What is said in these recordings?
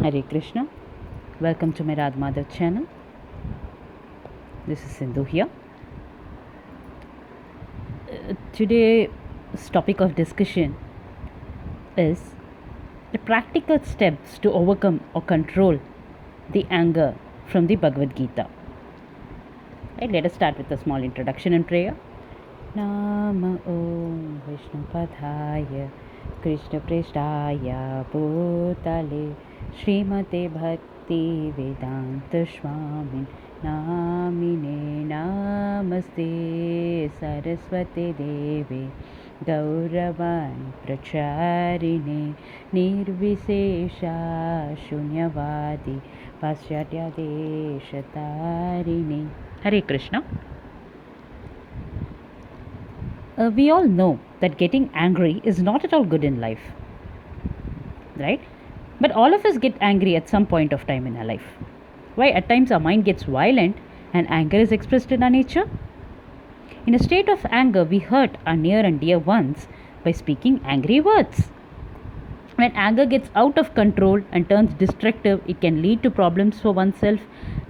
Hare Krishna. Welcome to my Radha Madhav channel. This is Sindhu here. Today's topic of discussion is the practical steps to overcome or control the anger from the Bhagavad Gita. Right, let us start with a small introduction and prayer. Nama Om Vishnu Padhaya Krishna Preshtaya Bhutale Srimate Bhakti Vedanta Swami Namine Namaste Saraswati Devi Gauravan Pracharine Nirvisesha Shunyavadi Paschatya Deshatarine. Hare Krishna. We all know that getting angry is not at all good in life, right? But all of us get angry at some point of time in our life. Why? At times our mind gets violent and anger is expressed in our nature. In a state of anger, we hurt our near and dear ones by speaking angry words. When anger gets out of control and turns destructive, it can lead to problems for oneself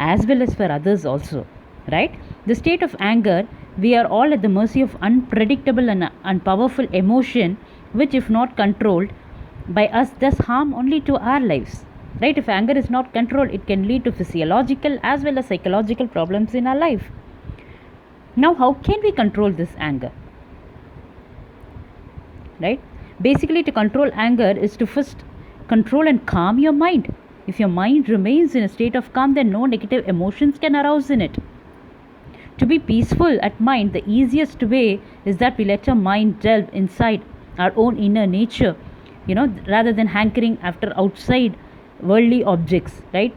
as well as for others also, right? The state of anger, we are all at the mercy of unpredictable and powerful emotion, which, if not controlled by us, does harm only to our lives. Right? If anger is not controlled, it can lead to physiological as well as psychological problems in our life. Now, how can we control this anger? Right? Basically, to control anger is to first control and calm your mind. If your mind remains in a state of calm, then no negative emotions can arouse in it. To be peaceful at mind, the easiest way is that we let our mind delve inside our own inner nature, rather than hankering after outside worldly objects, right?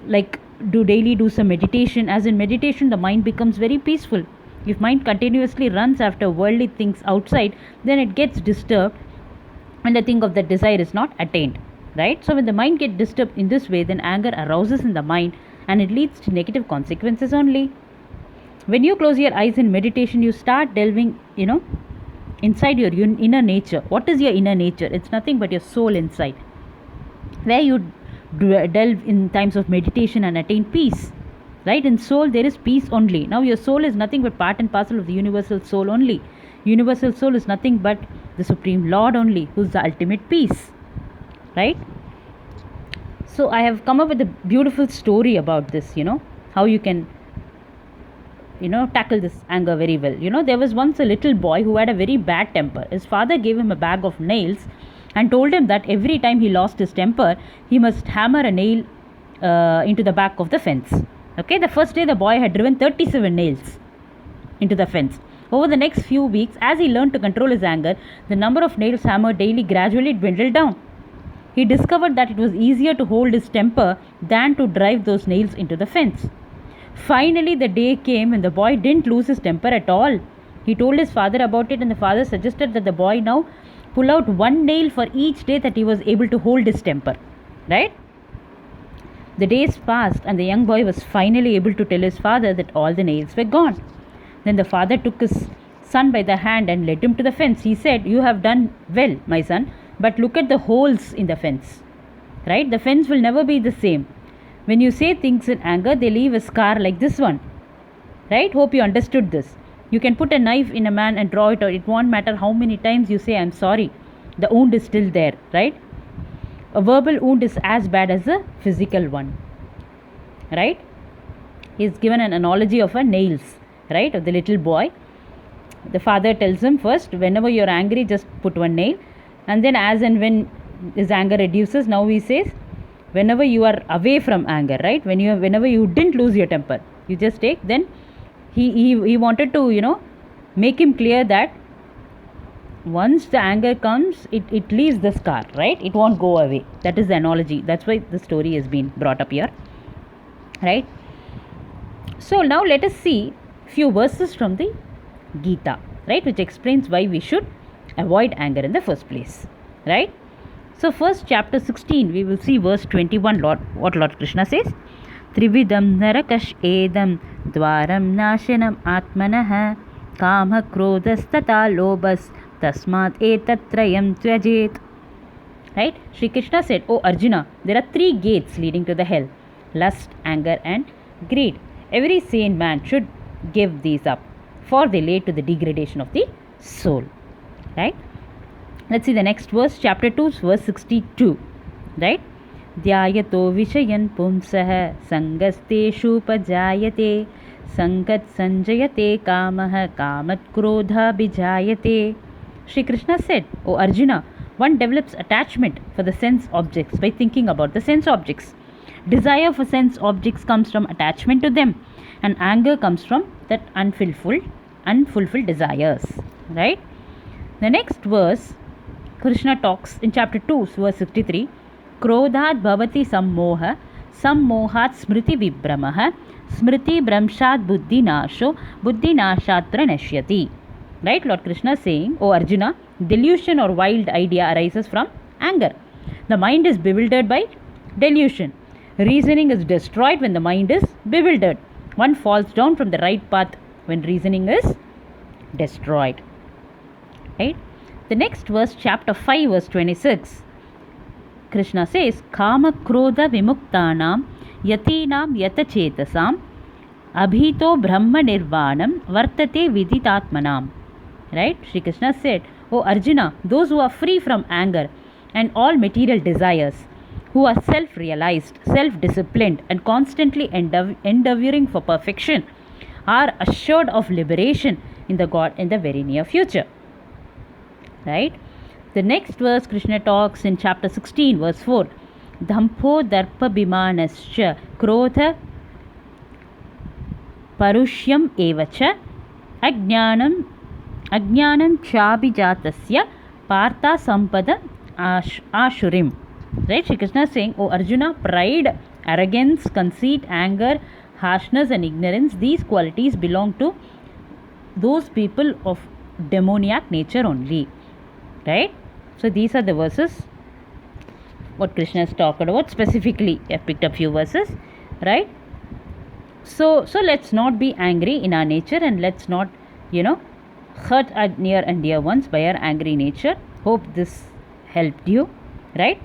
Like do some meditation. As in meditation, the mind becomes very peaceful. If mind continuously runs after worldly things outside, then it gets disturbed and the thing of that desire is not attained, right? So when the mind gets disturbed in this way, then anger arouses in the mind and it leads to negative consequences only. When you close your eyes in meditation, you start delving, inside your inner nature. What is your inner nature? It's nothing but your soul inside, where you delve in times of meditation and attain peace, right? In soul there is peace only. Now your soul is nothing but part and parcel of the universal soul only. Universal soul is nothing but the Supreme Lord only, who is the ultimate peace, right? So I have come up with a beautiful story about this, how you can tackle this anger very well. There was once a little boy who had a very bad temper. His father gave him a bag of nails and told him that every time he lost his temper, he must hammer a nail into the back of the fence. Okay, the first day the boy had driven 37 nails into the fence. Over the next few weeks, as he learned to control his anger, the number of nails hammered daily gradually dwindled down. He discovered that it was easier to hold his temper than to drive those nails into the fence. Finally, the day came when the boy didn't lose his temper at all. He told his father about it, and the father suggested that the boy now pull out one nail for each day that he was able to hold his temper. Right? The days passed, and the young boy was finally able to tell his father that all the nails were gone. Then the father took his son by the hand and led him to the fence. He said, "You have done well, my son, but look at the holes in the fence. Right? The fence will never be the same. When you say things in anger, they leave a scar like this one. Right? Hope you understood this. You can put a knife in a man and draw it out. It won't matter how many times you say, 'I'm sorry.' The wound is still there, right? A verbal wound is as bad as a physical one, right?" He's given an analogy of a nails, right? Of the little boy. The father tells him, first, whenever you're angry, just put one nail. And then as and when his anger reduces, now he says, whenever you are away from anger, right? Whenever you didn't lose your temper, you just take. Then he wanted to make him clear that once the anger comes, it leaves the scar, right? It won't go away. That is the analogy. That's why the story has been brought up here, right? So now let us see few verses from the Gita, right, which explains why we should avoid anger in the first place, right? So first, chapter 16, we will see verse 21, what Lord Krishna says. Trividam narakash edam dwaram nashanam atmanah kama krodhastata lobas tasmat etatrayam tyajet. Right? Shri Krishna said, "Oh Arjuna, there are three gates leading to the hell: lust, anger, and greed. Every sane man should give these up, for they lead to the degradation of the soul." Right? Let's see the next verse, chapter 2, verse 62. Right? Dhyayato vishayan pumsah sangasteshupajayate sangat sanjayate kamah kamat krodha bijayate. Shri Krishna said, "O Arjuna, one develops attachment for the sense objects by thinking about the sense objects. Desire for sense objects comes from attachment to them, and anger comes from that unfulfilled desires." Right? The next verse, Krishna talks in chapter 2, verse 63. Krodhat bhavati sammoha, sammohat smriti vibramah, smriti bramshat buddhi nasho, buddhi nashat pranashyati. Right? Lord Krishna is saying, "O Arjuna, delusion or wild idea arises from anger. The mind is bewildered by delusion. Reasoning is destroyed when the mind is bewildered. One falls down from the right path when reasoning is destroyed." Right? The next verse, chapter 5, verse 26. Krishna says, "Kama krodha vimuktanam yatinam yatachetasam abhito brahma nirvanam vartate viditatmanam." Right? Shri Krishna said, "O Arjuna, those who are free from anger and all material desires, who are self-realized, self-disciplined, and constantly endeavoring for perfection, are assured of liberation in the very near future." Right? The next verse, Krishna talks in chapter 16, verse 4. Dhampho darpa bimanascha krodha parushyam evacha ajnanam chabhijatasya partha sampada ashurim. Right? Shri Krishna is saying, "O Arjuna, pride, arrogance, conceit, anger, harshness, and ignorance, these qualities belong to those people of demoniac nature only." Right? So these are the verses what Krishna has talked about. Specifically, I have picked up few verses. Right? So let's not be angry in our nature, and let's not, hurt our near and dear ones by our angry nature. Hope this helped you. Right?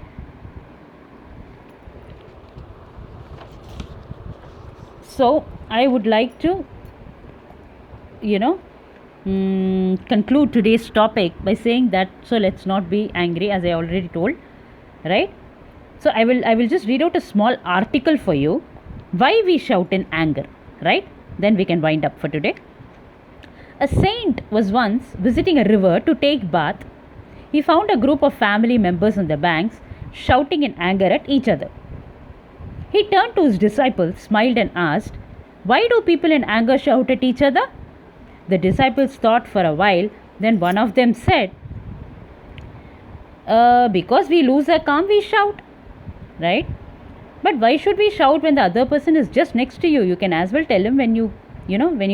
So I would like to, conclude today's topic by saying that, so let's not be angry, as I already told. Right? So I will just read out a small article for you, why we shout in anger. Right? Then we can wind up for today. A saint was once visiting a river to take bath. He found a group of family members on the banks shouting in anger at each other. He turned to his disciples, smiled, and asked, "Why do people in anger shout at each other?" The disciples thought for a while. Then one of them said, "Because we lose our calm, we shout." Right? But why should we shout when the other person is just next to you? You can as well tell him when you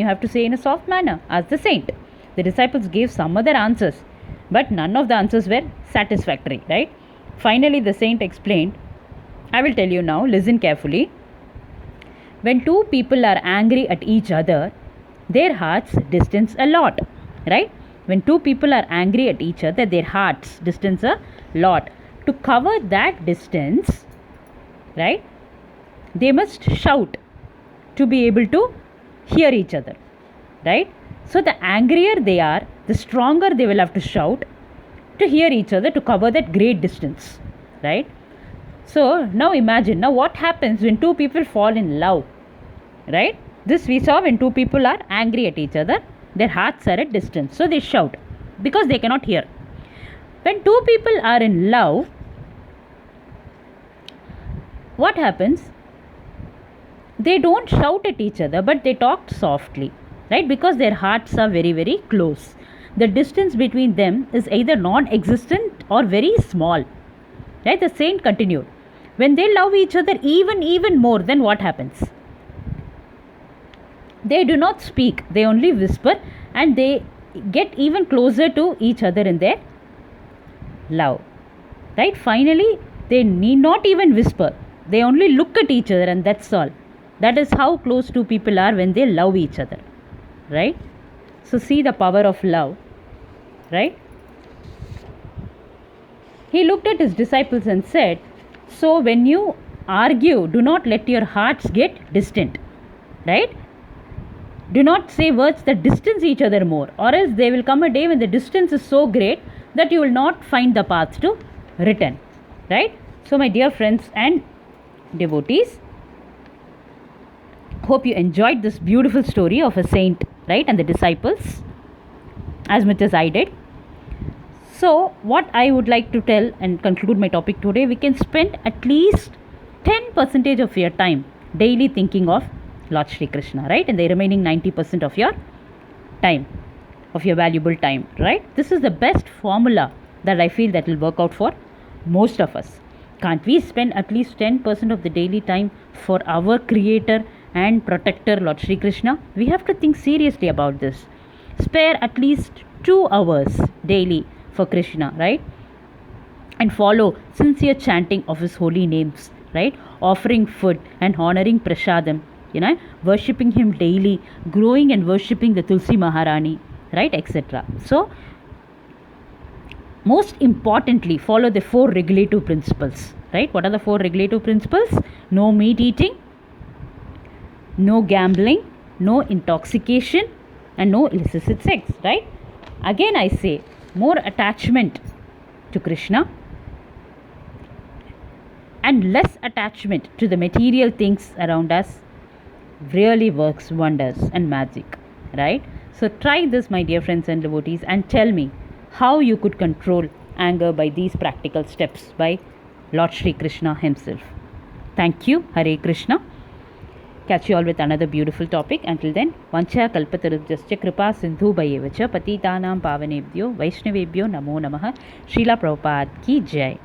have to say in a soft manner. Ask the saint. The disciples gave some other answers, but none of the answers were satisfactory. Right? Finally, the saint explained, I will tell you now, listen carefully. When two people are angry at each other, their hearts distance a lot. Right? When two people are angry at each other, their hearts distance a lot. To cover that distance, right, they must shout to be able to hear each other. Right? So the angrier they are, the stronger they will have to shout to hear each other, to cover that great distance. Right? So now imagine, now what happens when two people fall in love. Right? This we saw when two people are angry at each other, their hearts are at distance, so they shout because they cannot hear. When two people are in love, what happens? They don't shout at each other, but they talk softly. Right? Because their hearts are very, very close. The distance between them is either non-existent or very small. Right? The saint continued, when they love each other even more, then what happens? They do not speak, they only whisper, and they get even closer to each other in their love. Right? Finally, they need not even whisper, they only look at each other, and that's all. That is how close two people are when they love each other. Right? So see the power of love. Right? He looked at his disciples and said, "So when you argue, do not let your hearts get distant." Right? Do not say words that distance each other more, or else there will come a day when the distance is so great that you will not find the path to return. Right? So, my dear friends and devotees, hope you enjoyed this beautiful story of a saint, right, and the disciples as much as I did. So, what I would like to tell and conclude my topic today, we can spend at least 10% of your time daily thinking of Lord Shri Krishna, right, and the remaining 90% of your time, of your valuable time, right. This is the best formula that I feel that will work out for most of us. Can't we spend at least 10% of the daily time for our creator and protector Lord Shri Krishna? We have to think seriously about this. Spare at least 2 hours daily for Krishna, right? And follow sincere chanting of his holy names, right? Offering food and honoring Prasadam, worshipping him daily, growing and worshipping the Tulsi Maharani, right, etc. So, most importantly, follow the 4 regulative principles, right? What are the 4 regulative principles? No meat eating, no gambling, no intoxication, and no illicit sex, right? Again, I say, more attachment to Krishna and less attachment to the material things around us really works wonders and magic, right? So try this, my dear friends and devotees, and tell me how you could control anger by these practical steps by Lord Shri Krishna himself. Thank you. Hare Krishna. Catch you all with another beautiful topic. Until then, Vancha Kalpatarubhyascha Kripa Sindhu Bhayevacha Patitanam Pavanebhyo Vaishnavebhyo Namo Namaha. Srila Prabhupada Ki Jai.